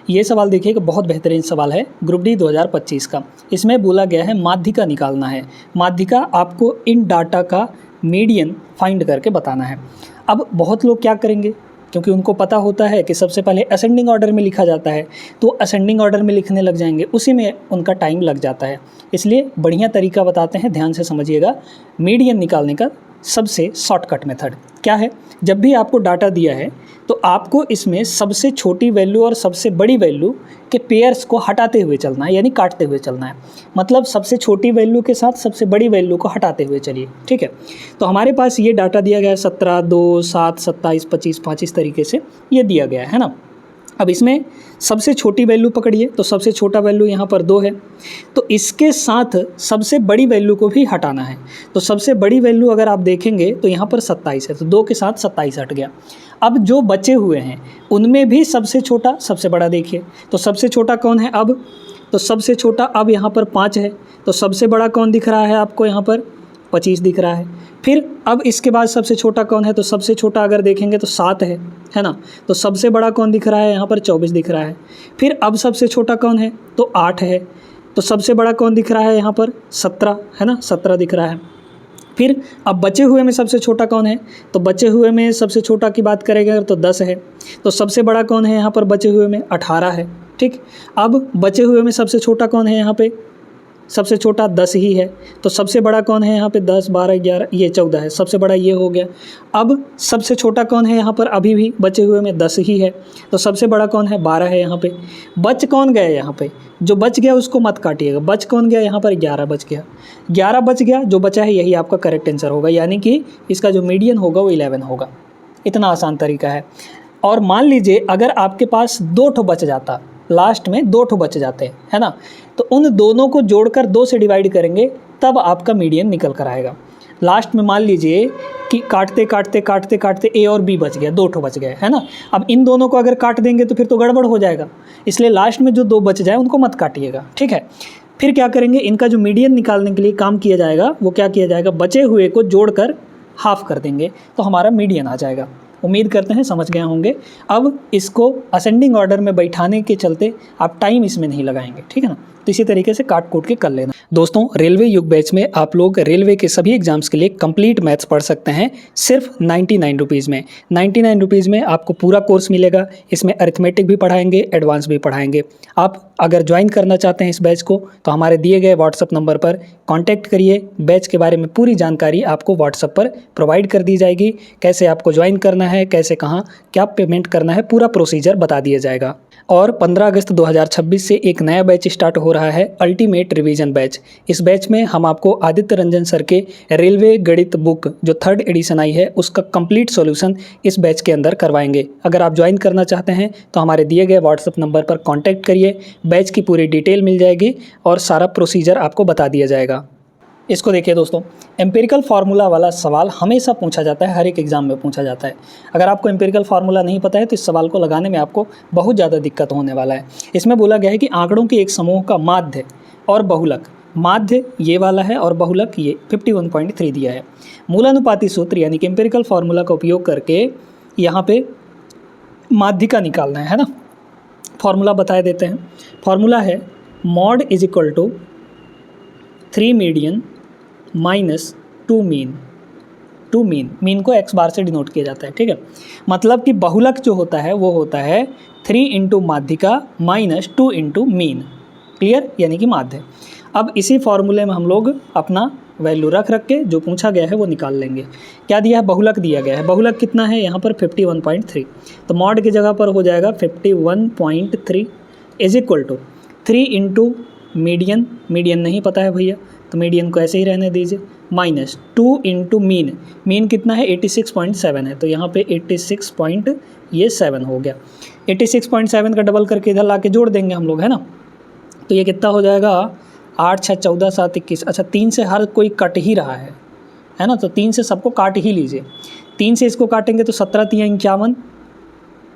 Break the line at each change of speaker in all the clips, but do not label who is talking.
ये सवाल देखिए कि बहुत बेहतरीन सवाल है, ग्रुप डी 2025 का। इसमें बोला गया है माध्यिका निकालना है। माध्यिका आपको इन डाटा का मीडियन फाइंड करके बताना है। अब बहुत लोग क्या करेंगे, क्योंकि उनको पता होता है कि सबसे पहले असेंडिंग ऑर्डर में लिखा जाता है, तो असेंडिंग ऑर्डर में लिखने लग जाएंगे, उसी में उनका टाइम लग जाता है। इसलिए बढ़िया तरीका बताते हैं, ध्यान से समझिएगा। मीडियन निकालने का सबसे शॉर्टकट मेथड क्या है? जब भी आपको डाटा दिया है तो आपको इसमें सबसे छोटी वैल्यू और सबसे बड़ी वैल्यू के पेयर्स को हटाते हुए चलना है, यानी काटते हुए चलना है। मतलब सबसे छोटी वैल्यू के साथ सबसे बड़ी वैल्यू को हटाते हुए चलिए, ठीक है। तो हमारे पास ये डाटा दिया गया है 17, 2, 7, 27, 25, 5 इस तरीके से ये दिया गया है ना। अब इसमें सबसे छोटी वैल्यू पकड़िए, तो सबसे छोटा वैल्यू यहाँ पर 2 है, तो इसके साथ सबसे बड़ी वैल्यू को भी हटाना है। तो सबसे बड़ी वैल्यू अगर आप देखेंगे तो यहाँ पर 27 है, तो 2 के साथ 27 हट गया। अब जो बचे हुए हैं उनमें भी सबसे छोटा सबसे बड़ा देखिए, तो सबसे छोटा कौन है अब? तो सबसे छोटा अब यहाँ पर 5 है, तो सबसे बड़ा कौन दिख रहा है आपको? यहाँ पर 25 दिख रहा है। फिर अब इसके बाद सबसे छोटा कौन है? तो सबसे छोटा अगर देखेंगे तो 7 है ना। तो सबसे बड़ा कौन दिख रहा है? यहाँ पर 24 दिख रहा है। फिर अब सबसे छोटा कौन है? तो 8 है। तो सबसे बड़ा कौन दिख रहा है? यहाँ पर 17 है ना, 17 दिख रहा है। फिर अब बचे हुए में सबसे छोटा कौन है? तो बचे हुए में सबसे छोटा की बात करेंगे अगर तो 10 है। तो सबसे बड़ा कौन है यहाँ पर बचे हुए में? 18 है, ठीक। अब बचे हुए में सबसे छोटा कौन है यहाँ पे? सबसे छोटा 10 ही है। तो सबसे बड़ा कौन है यहाँ पे? 10, 12, 11, ये 14 है, सबसे बड़ा ये हो गया। अब सबसे छोटा कौन है यहाँ पर? अभी भी बचे हुए में 10 ही है, तो सबसे बड़ा कौन है? 12 है यहाँ पे। बच कौन गया यहाँ पे? जो बच गया उसको मत काटिएगा। बच कौन गया यहाँ पर? 11 बच गया। 11 बच गया, जो बचा है यही आपका करेक्ट आंसर होगा, यानी कि इसका जो मीडियन होगा वो 11 होगा। इतना आसान तरीका है। और मान लीजिए अगर आपके पास 2 ठो बच जाता, लास्ट में 2 ठो बच जाते हैं, है ना, तो उन दोनों को जोड़कर 2 से डिवाइड करेंगे, तब आपका मीडियन निकल कर आएगा। लास्ट में मान लीजिए कि काटते काटते काटते काटते ए और बी बच गया, 2 ठो बच गए, है ना। अब इन दोनों को अगर काट देंगे तो फिर तो गड़बड़ हो जाएगा, इसलिए लास्ट में जो 2 बच जाए उनको मत काटिएगा, ठीक है। फिर क्या करेंगे, इनका जो मीडियन निकालने के लिए काम किया जाएगा वो क्या किया जाएगा? बचे हुए को जोड़कर हाफ कर देंगे, तो हमारा मीडियन आ जाएगा। उम्मीद करते हैं समझ गए होंगे। अब इसको असेंडिंग ऑर्डर में बैठाने के चलते आप टाइम इसमें नहीं लगाएंगे, ठीक है ना। तो इसी तरीके से काट कूट के कर लेना। दोस्तों, रेलवे युग बैच में आप लोग रेलवे के सभी एग्जाम्स के लिए कंप्लीट मैथ्स पढ़ सकते हैं सिर्फ 99 रुपीज़ में। 99 रुपीज़ में आपको पूरा कोर्स मिलेगा। इसमें अरिथमेटिक भी पढ़ाएंगे, एडवांस भी पढ़ाएंगे। आप अगर ज्वाइन करना चाहते हैं इस बैच को तो हमारे दिए गए व्हाट्सअप नंबर पर कॉन्टैक्ट करिए। बैच के बारे में पूरी जानकारी आपको व्हाट्सअप पर प्रोवाइड कर दी जाएगी। कैसे आपको ज्वाइन करना है, कैसे कहाँ क्या पेमेंट करना है, पूरा प्रोसीजर बता दिया जाएगा। और 15 अगस्त 2026 से एक नया बैच स्टार्ट हो रहा है, अल्टीमेट रिवीजन बैच। इस बैच में हम आपको आदित्य रंजन सर के रेलवे गणित बुक जो 3rd एडिशन आई है उसका कंप्लीट सॉल्यूशन इस बैच के अंदर करवाएंगे। अगर आप ज्वाइन करना चाहते हैं तो हमारे दिए गए व्हाट्सएप नंबर पर कॉन्टैक्ट करिए। बैच की पूरी डिटेल मिल जाएगी और सारा प्रोसीजर आपको बता दिया जाएगा। इसको देखिए दोस्तों, एम्पिरिकल फार्मूला वाला सवाल हमेशा पूछा जाता है, हर एक एग्जाम में पूछा जाता है। अगर आपको एम्पिरिकल फार्मूला नहीं पता है तो इस सवाल को लगाने में आपको बहुत ज़्यादा दिक्कत होने वाला है। इसमें बोला गया है कि आंकड़ों के एक समूह का माध्य और बहुलक, माध्य ये वाला है और बहुलक ये 51.3 दिया है। मूलानुपाती सूत्र यानी कि एम्पिरिकल फार्मूला का उपयोग करके यहाँ पे माध्यिका निकालना है ना। फार्मूला बता देते हैं। फार्मूला है mode is equal to 3 median minus 2 mean. 2 mean, mean को x बार से डिनोट किया जाता है, ठीक है। मतलब कि बहुलक जो होता है वो होता है 3 इंटू माध्यिका माइनस 2 इंटू मीन। क्लियर, यानी कि माध्य। अब इसी फॉर्मूले में हम लोग अपना वैल्यू रख के जो पूछा गया है वो निकाल लेंगे। क्या दिया है? बहुलक दिया गया है। बहुलक कितना है यहाँ पर? 51.3। तो मॉड की जगह पर हो जाएगा 51.3 is equal to 3 into median. Median नहीं पता है भैया, तो मीडियन को ऐसे ही रहने दीजिए, माइनस 2 इंटू मीन। मीन कितना है? 86.7 है, तो यहाँ पे 86.7 हो गया। 86.7 का डबल करके इधर ला के जोड़ देंगे हम लोग, है ना। तो ये कितना हो जाएगा? 8, 6, 14, 7, 21। अच्छा, 3 से हर कोई कट ही रहा है ना, तो 3 से सबको काट ही लीजिए। 3 से इसको काटेंगे तो 17 3 51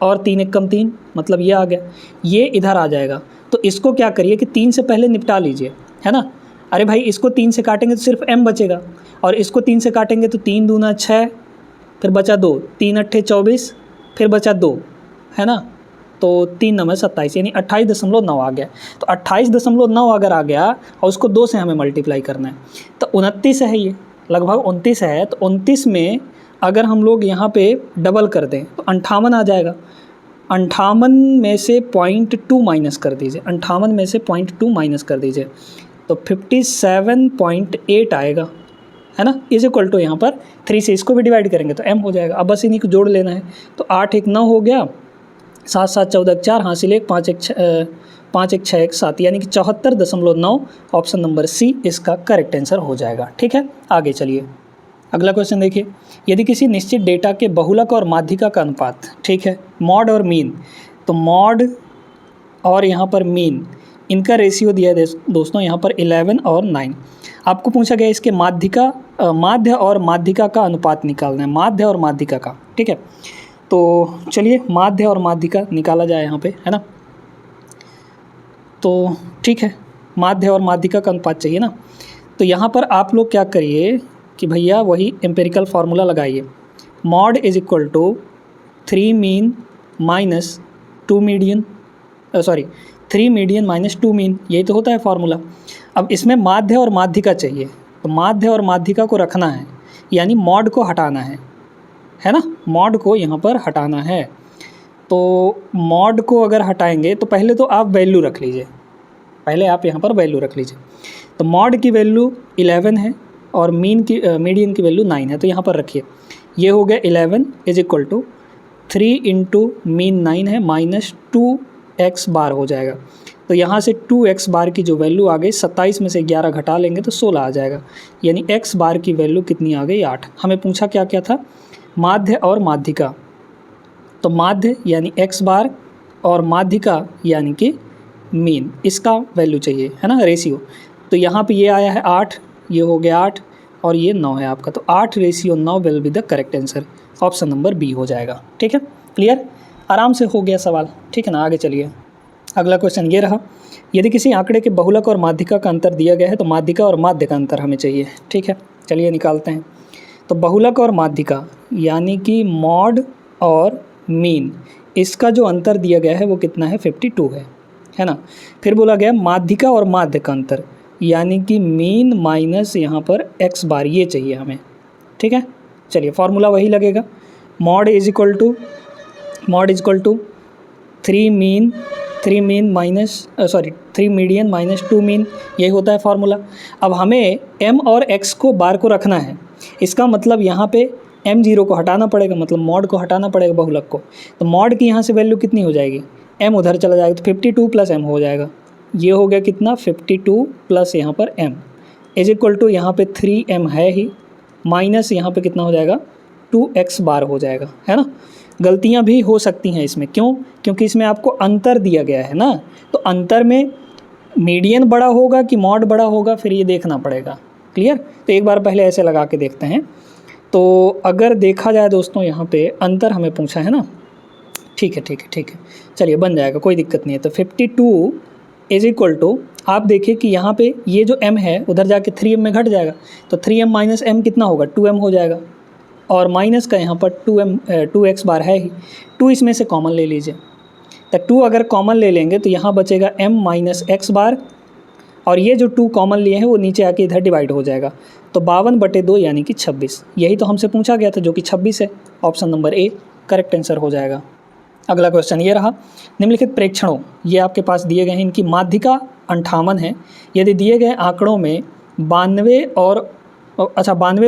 और 3 1 कम 3, मतलब ये आ गया। ये इधर आ जाएगा, तो इसको क्या करिए कि 3 से पहले निपटा लीजिए, है ना। अरे भाई, इसको 3 से काटेंगे तो सिर्फ m बचेगा, और इसको 3 से काटेंगे तो 3 दूना 6, फिर बचा 2, 3 अट्ठे 24, फिर बचा 2, है ना। तो 3 9 27 यानी 28.9 आ गया। तो 28.9 अगर आ गया और उसको 2 से हमें मल्टीप्लाई करना है तो 29 है, ये लगभग 29 है। तो 29 में अगर हम लोग यहाँ पे डबल कर दें तो 58 आ जाएगा। 58 में से 0.2 माइनस कर दीजिए, 58 में से 0.2 माइनस कर दीजिए तो 57.8 आएगा, है ना। इज इक्वल टू यहाँ पर 3 से इसको भी डिवाइड करेंगे तो m हो जाएगा। अब बस इन्हीं को जोड़ लेना है। तो 8 1 9 हो गया, 7 7 14 4 हासिल 1 5 1 6 1 7 यानी कि 74.9 ऑप्शन नंबर सी इसका करेक्ट आंसर हो जाएगा। ठीक है, आगे चलिए अगला क्वेश्चन देखिए। यदि किसी निश्चित डेटा के बहुलक और माध्यिका का अनुपात, ठीक है, मॉड और मीन, तो मॉड और यहाँ पर मीन इनका रेशियो दिया है दोस्तों यहाँ पर 11 और 9। आपको पूछा गया इसके माध्य और माध्यिका का अनुपात निकालना है, माध्य और माध्यिका का। ठीक है, तो चलिए माध्य और माध्यिका निकाला जाए यहाँ पे, है ना। तो ठीक है, माध्य और माध्यिका का अनुपात चाहिए ना। तो यहाँ पर आप लोग क्या करिए कि भैया वही एम्पेरिकल फार्मूला लगाइए। Mode is equal to 3 mean minus 2 median, 3 median minus 2 mean, यही तो होता है फार्मूला। अब इसमें माध्य और माध्यिका चाहिए, तो माध्य और माध्यिका को रखना है यानी मॉड को हटाना है ना, मॉड को यहाँ पर हटाना है। तो मॉड को अगर हटाएंगे तो पहले तो आप वैल्यू रख लीजिए, पहले आप यहाँ पर वैल्यू रख लीजिए। तो मॉड की वैल्यू 11 है और मीडियन की वैल्यू 9 है, तो यहाँ पर रखिए। ये हो गया 11 is equal to 3 into mean 9 है माइनस 2x बार हो जाएगा। तो यहाँ से 2x बार की जो वैल्यू आ गई, 27 में से 11 घटा लेंगे तो 16 आ जाएगा, यानी x बार की वैल्यू कितनी आ गई 8। हमें पूछा क्या क्या था, माध्य और माध्यिका। तो माध्य यानी x बार और माध्यिका यानी कि मीन, इसका वैल्यू चाहिए, है ना, रेशियो। तो यहाँ पे ये आया है 8, ये हो गया 8 और ये 9 है आपका। तो 8:9 will be the correct answer, option number B हो जाएगा। ठीक है, क्लियर, आराम से हो गया सवाल। ठीक है ना, आगे चलिए अगला क्वेश्चन ये रहा। यदि किसी आंकड़े के बहुलक और माध्यिका का अंतर दिया गया है तो माध्यिका और माध्य का अंतर हमें चाहिए। ठीक है, चलिए निकालते हैं। तो बहुलक और माध्यिका यानी कि मॉड और मीन, इसका जो अंतर दिया गया है वो कितना है, 52 है ना। फिर बोला गया माध्यिका और माध्य का अंतर यानी कि मीन माइनस यहाँ पर x बार, ये चाहिए हमें। ठीक है, चलिए फार्मूला वही लगेगा, mode is equal to 3 median minus 2 mean, यही होता है फार्मूला। अब हमें m और x को बार को रखना है, इसका मतलब यहाँ पे m0 को हटाना पड़ेगा, मतलब मॉड को हटाना पड़ेगा बहुलक को। तो मॉड की यहाँ से वैल्यू कितनी हो जाएगी, m उधर चला जाएगा तो 52 प्लस m हो जाएगा। ये हो गया कितना, 52 प्लस यहाँ पर m इज इक्वल टू यहाँ पे 3m है ही, माइनस यहाँ पे कितना हो जाएगा 2x बार हो जाएगा, है ना। गलतियाँ भी हो सकती हैं इसमें, क्यों, क्योंकि इसमें आपको अंतर दिया गया है ना। तो अंतर में मीडियन बड़ा होगा कि मॉड बड़ा होगा, फिर ये देखना पड़ेगा। क्लियर, तो एक बार पहले ऐसे लगा के देखते हैं। तो अगर देखा जाए दोस्तों यहाँ पे अंतर हमें पूछा है ना, ठीक है, चलिए बन जाएगा, कोई दिक्कत नहीं है। तो 52 इज इक्वल टू, आप देखिए कि यहाँ पे ये जो m है उधर जाके 3m में घट जाएगा, तो 3m माइनस m कितना होगा, 2m हो जाएगा। और माइनस का यहाँ पर 2x बार है ही, 2 इसमें से कॉमन ले लीजिए। तो 2 अगर कॉमन ले लेंगे तो यहाँ बचेगा m माइनस x बार, और ये जो 2 कॉमन लिए हैं वो नीचे आके इधर डिवाइड हो जाएगा। तो 52/2 यानी कि 26, यही तो हमसे पूछा गया था जो कि 26 है, option number A correct answer हो जाएगा। अगला क्वेश्चन ये रहा, निम्नलिखित प्रेक्षणों, ये आपके पास दिए गए हैं, इनकी माध्यिका 58 है। यदि दिए गए आंकड़ों में 92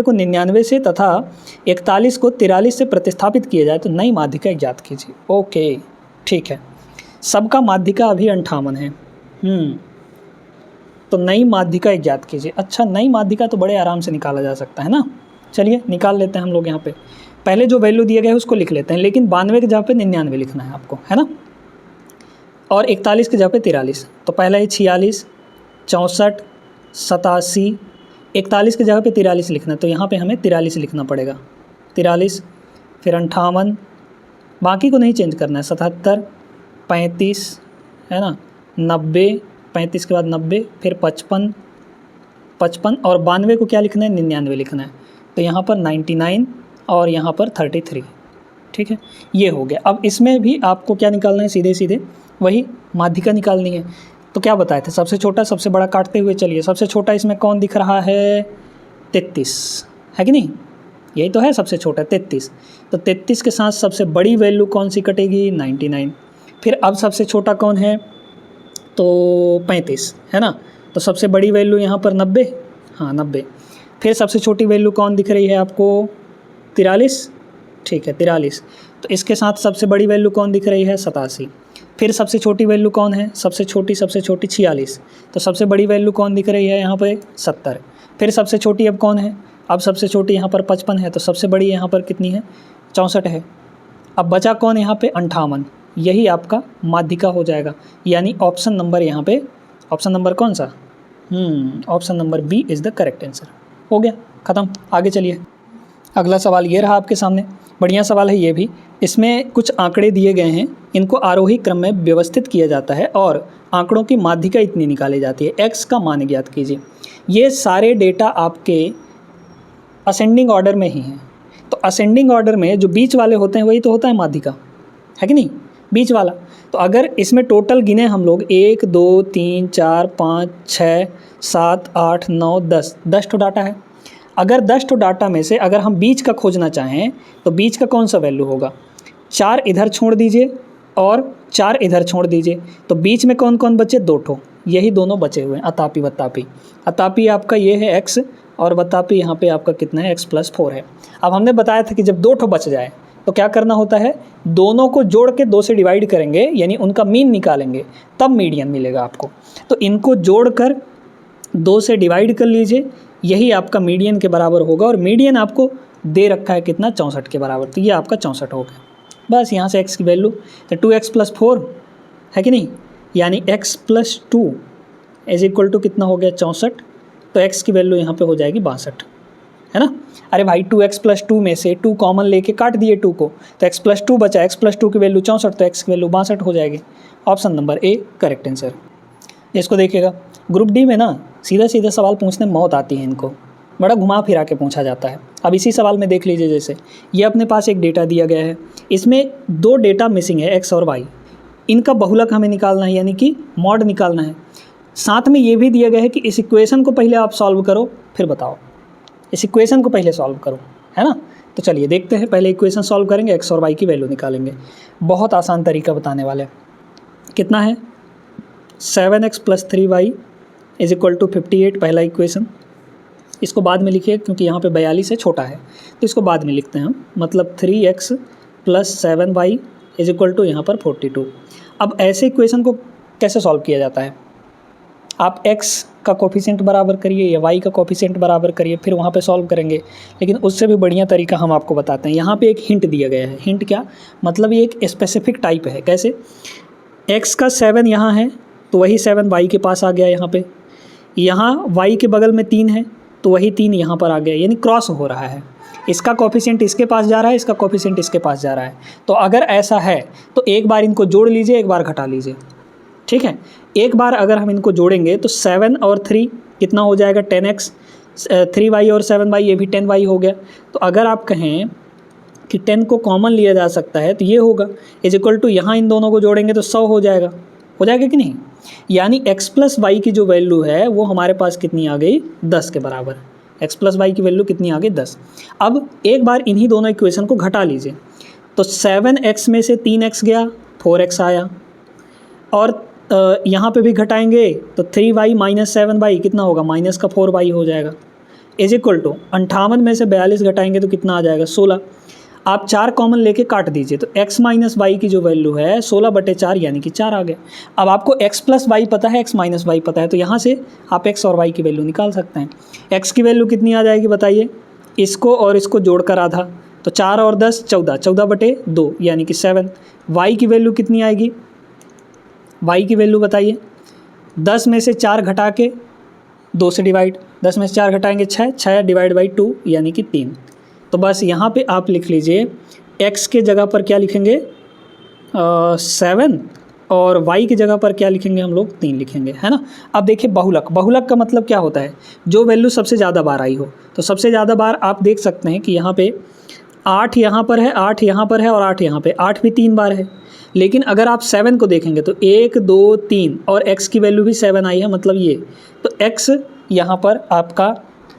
को 99 से तथा 41 को 43 से प्रतिस्थापित किया जाए तो नई माध्यिका ज्ञात कीजिए। ओके, ठीक है, सबका माध्यिका अभी 58 है। तो नई माध्यिका ज्ञात कीजिए। अच्छा, नई माध्यिका तो बड़े आराम से निकाला जा सकता है ना, चलिए निकाल लेते हैं हम लोग। यहाँ पे पहले जो वैल्यू दिया गया है उसको लिख लेते हैं, लेकिन 92 के जगह पे 99 लिखना है आपको, है ना, और 41 के जगह पे 43। तो पहला है 46, 64, 87, 41 के जगह पे 43 लिखना है, तो यहाँ पे हमें 43 लिखना पड़ेगा, 43, फिर 58, बाकी को नहीं चेंज करना है, 77, 35, है ना, 90, 35 के बाद 90, फिर 55 और 92 को क्या लिखना है, 99 लिखना है। तो यहाँ पर 99 और यहाँ पर 33। ठीक ठीक है, ये हो गया। अब इसमें भी आपको क्या निकालना है, सीधे सीधे वही माध्यिका निकालनी है। तो क्या बताए थे, सबसे छोटा सबसे बड़ा काटते हुए चलिए, सबसे छोटा इसमें कौन दिख रहा है, 33 है कि नहीं, यही तो है सबसे छोटा 33। तो 33 के साथ सबसे बड़ी वैल्यू कौन सी कटेगी, 99। फिर अब सबसे छोटा कौन है, तो 35 है ना, तो सबसे बड़ी वैल्यू यहाँ पर 90, हाँ 90। फिर सबसे छोटी वैल्यू कौन दिख रही है आपको, 43, ठीक है 43। तो इसके साथ सबसे बड़ी वैल्यू कौन दिख रही है, 87। फिर सबसे छोटी वैल्यू कौन है, सबसे छोटी 46। तो सबसे बड़ी वैल्यू कौन दिख रही है यहाँ पे, 70। फिर सबसे छोटी अब कौन है, अब सबसे छोटी यहाँ पर 55 है, तो सबसे बड़ी यहाँ पर कितनी है, 64 है। अब बचा कौन यहाँ पे, 58। यही आपका माध्यिका हो जाएगा, यानी ऑप्शन नंबर यहाँ पे, ऑप्शन नंबर कौन सा, option number B is the correct answer. हो गया, ख़त्म। आगे चलिए, अगला सवाल ये रहा आपके सामने, बढ़िया सवाल है ये भी। इसमें कुछ आंकड़े दिए गए हैं, इनको आरोही क्रम में व्यवस्थित किया जाता है और आंकड़ों की माध्यिका इतनी निकाली जाती है, x का मान ज्ञात कीजिए। ये सारे डेटा आपके असेंडिंग ऑर्डर में ही हैं। तो असेंडिंग ऑर्डर में जो बीच वाले होते हैं वही तो होता है माध्यिका, है कि नहीं, बीच वाला। तो अगर इसमें टोटल गिने हम लोग 1 2 3 4 5 6 7 8 9 10 ठो डाटा है। अगर 10 ठो डाटा में से अगर हम बीच का खोजना चाहें तो बीच का कौन सा वैल्यू होगा, 4 इधर छोड़ दीजिए और 4 इधर छोड़ दीजिए, तो बीच में कौन कौन बचे, 2 ठो, यही दोनों बचे हुए हैं, अतापी वतापी। अतापी आपका ये है x और वतापी यहाँ पे आपका कितना है, x+4 है। अब हमने बताया था कि जब 2 ठो बच जाए तो क्या करना होता है, दोनों को जोड़ के 2 से डिवाइड करेंगे, यानी उनका मीन निकालेंगे, तब मीडियन मिलेगा आपको। तो इनको जोड़कर 2 से डिवाइड कर लीजिए, यही आपका मीडियन के बराबर होगा। और मीडियन आपको दे रखा है कितना, 64 के बराबर, तो ये आपका 64 हो गया। बस यहाँ से x की वैल्यू तो 2x+4 है कि नहीं, यानी x+2 इज इक्वल टू कितना हो गया, 64। तो x की वैल्यू यहाँ पे हो जाएगी 62, है ना। अरे भाई 2x+2 में से 2 कॉमन लेके काट दिए 2 को, तो x+2 बचा, x+2 की वैल्यू 64, तो x की वैल्यू 62 हो जाएगी। Option number A correct answer. इसको देखिएगा, ग्रुप डी में ना सीधा सीधा सवाल पूछने में मौत आती है, इनको बड़ा घुमा फिरा के पूछा जाता है। अब इसी सवाल में देख लीजिए, जैसे ये अपने पास एक डेटा दिया गया है, इसमें 2 डेटा मिसिंग है, x और y, इनका बहुलक हमें निकालना है, यानी कि मॉड निकालना है। साथ में ये भी दिया गया है कि इस इक्वेशन को पहले आप सॉल्व करो फिर बताओ, इस इक्वेशन को पहले सॉल्व करो, है ना। तो चलिए देखते हैं, पहले इक्वेशन सॉल्व करेंगे, x और y की वैल्यू निकालेंगे। बहुत आसान तरीका बताने वाले। कितना है, 7x + 3y is equal to 58, पहला इक्वेशन। इसको बाद में लिखिए क्योंकि यहाँ पे 42 से छोटा है, तो इसको बाद में लिखते हैं हम, मतलब 3x + 7y is equal to यहाँ पर 42। अब ऐसे इक्वेशन को कैसे सॉल्व किया जाता है, आप x का कोफिशिएंट बराबर करिए या y का कोफिशिएंट बराबर करिए, फिर वहाँ पे सॉल्व करेंगे। लेकिन उससे भी बढ़िया तरीका हम आपको बताते हैं। यहाँ पे एक हिंट दिया गया है। हिंट क्या, मतलब ये एक स्पेसिफिक टाइप है। कैसे, x का 7 यहाँ है तो वही 7 y के पास आ गया, यहाँ y के बगल में 3 है तो वही 3 यहाँ पर आ गया, यानी क्रॉस हो रहा है। इसका कोफिशिएंट इसके पास जा रहा है, इसका कोफिशिएंट इसके पास जा रहा है। तो अगर ऐसा है तो एक बार इनको जोड़ लीजिए, एक बार घटा लीजिए, ठीक है। एक बार अगर हम इनको जोड़ेंगे तो 7 और 3 कितना हो जाएगा, 10x, 3y और 7y ये भी 10y हो गया। तो अगर आप कहें कि 10 को कॉमन लिया जा सकता है तो ये होगा इज इक्वल टू, यहाँ इन दोनों को जोड़ेंगे तो 100 हो जाएगा कि नहीं। यानी x + y की जो वैल्यू है वो हमारे पास कितनी आ गई, 10 के बराबर। x + y की वैल्यू कितनी आ गई, 10। अब एक बार इन्हीं दोनों इक्वेशन को घटा लीजिए, तो 7x में से 3x गया, 4x आया, और यहाँ पे भी घटाएंगे तो 3y - 7y कितना होगा, -4y हो जाएगा, इज इक्वल टू 58 में से 42 घटाएंगे तो कितना आ जाएगा, 16। आप 4 कॉमन लेके काट दीजिए, तो x - y की जो वैल्यू है 16/4 यानी कि 4 आ गया। अब आपको x + y पता है, x - y पता है, तो यहाँ से आप x और y की वैल्यू निकाल सकते हैं। x की वैल्यू कितनी आ जाएगी बताइए, इसको और इसको जोड़कर आधा, तो 4 और 10 14, 14/2 यानी कि 7। y की वैल्यू कितनी आएगी, y की वैल्यू बताइए, 10 में से 4 घटा के 2 से डिवाइड, 10 में से 4 घटाएंगे 6, 6 / 2 यानी कि 3। तो बस यहाँ पे आप लिख लीजिए, x के जगह पर क्या लिखेंगे, 7, और y की जगह पर क्या लिखेंगे हम लोग, 3 लिखेंगे, है ना। अब देखिए बहुलक, बहुलक का मतलब क्या होता है, जो वैल्यू सबसे ज़्यादा बार आई हो। तो सबसे ज़्यादा बार आप देख सकते हैं कि यहाँ पे 8 यहाँ पर है, 8 यहाँ पर है और 8 यहाँ पे, 8 भी 3 बार है। लेकिन अगर आप 7 को देखेंगे तो 1 2 3 और x की वैल्यू भी 7 आई है, मतलब ये, तो x यहाँ पर आपका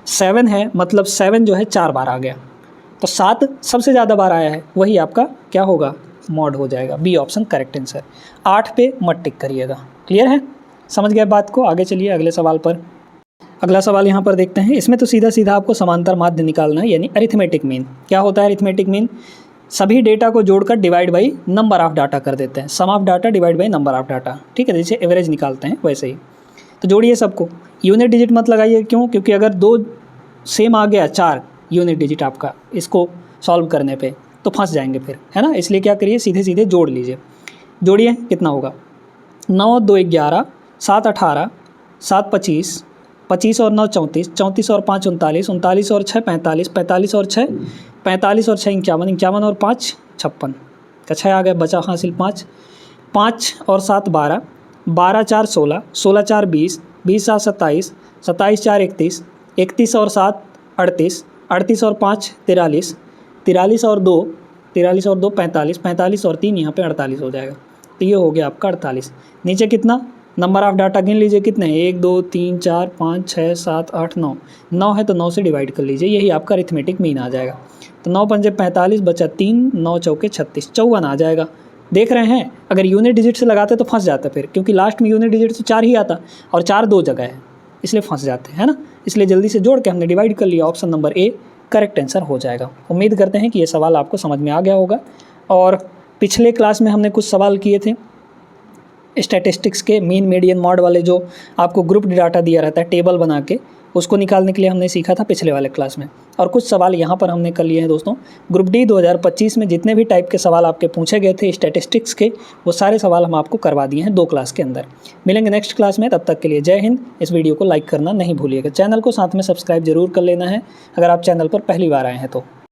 7 है, मतलब 7 जो है 4 बार आ गया। तो 7 सबसे ज़्यादा बार आया है, वही आपका क्या होगा, मॉड हो जाएगा। B option correct answer. 8 पे मत टिक करिएगा। क्लियर है, समझ गए बात को। आगे चलिए अगले सवाल पर। अगला सवाल यहाँ पर देखते हैं। इसमें तो सीधा सीधा आपको समांतर माध्य निकालना है, यानी अरिथमेटिक मीन। क्या होता है अरिथमेटिक मीन? सभी डेटा को जोड़कर divide by number of data कर देते हैं। Sum of data divide by number of data, ठीक है, जैसे एवरेज निकालते हैं वैसे ही। तो जोड़िए सबको, यूनिट डिजिट मत लगाइए। क्यों? क्योंकि अगर 2 सेम आ गया, 4 यूनिट डिजिट आपका इसको सॉल्व करने पे, तो फंस जाएंगे फिर, है ना। इसलिए क्या करिए, सीधे सीधे जोड़ लीजिए। जोड़िए, कितना होगा, 9 2 11, 7 18, 7 25, 25 और 9 34, 34 और 5 39, 39 और 6 45, 45 और 6 45 और 6 51, 51 और 5 56 का 6 आ गया, बचा हासिल 5, 5 और 7 12, 12 4 16, 16 4 20, 20 7 27, 27 4 31, 31 और 7 38, 38 और 5 43, 43 और 2 45, 45 और 3 यहाँ पे 48 हो जाएगा। तो ये हो गया आपका 48। नीचे कितना, नंबर ऑफ डाटा गिन लीजिए कितने हैं, 1 2 3 4 5 6 7 8 9, 9 है तो 9 से डिवाइड कर लीजिए, यही आपका अरिथमेटिक मीन आ जाएगा। तो 9 पंजे 45, बचा 3, 9 चौके 36, 54 आ जाएगा। देख रहे हैं, अगर यूनिट डिजिट से लगाते तो फंस जाते फिर, क्योंकि लास्ट में यूनिट डिजिट तो 4 ही आता और 4 2 जगह है, इसलिए फंस जाते हैं ना। इसलिए जल्दी से जोड़ के हमने डिवाइड कर लिया, option number A correct answer हो जाएगा। उम्मीद करते हैं कि ये सवाल आपको समझ में आ गया होगा। और पिछले क्लास में हमने कुछ सवाल किए थे स्टैटिस्टिक्स के, मीन मीडियन मॉड वाले, जो आपको ग्रुप डाटा दिया रहता है टेबल बना के, उसको निकालने के लिए हमने सीखा था पिछले वाले क्लास में। और कुछ सवाल यहाँ पर हमने कर लिए हैं दोस्तों। ग्रुप डी 2025 में जितने भी टाइप के सवाल आपके पूछे गए थे स्टैटिस्टिक्स के, वो सारे सवाल हम आपको करवा दिए हैं 2 क्लास के अंदर। मिलेंगे नेक्स्ट क्लास में, तब तक के लिए जय हिंद। इस वीडियो को लाइक करना नहीं भूलिएगा, चैनल को साथ में सब्सक्राइब जरूर कर लेना है अगर आप चैनल पर पहली बार आए हैं तो।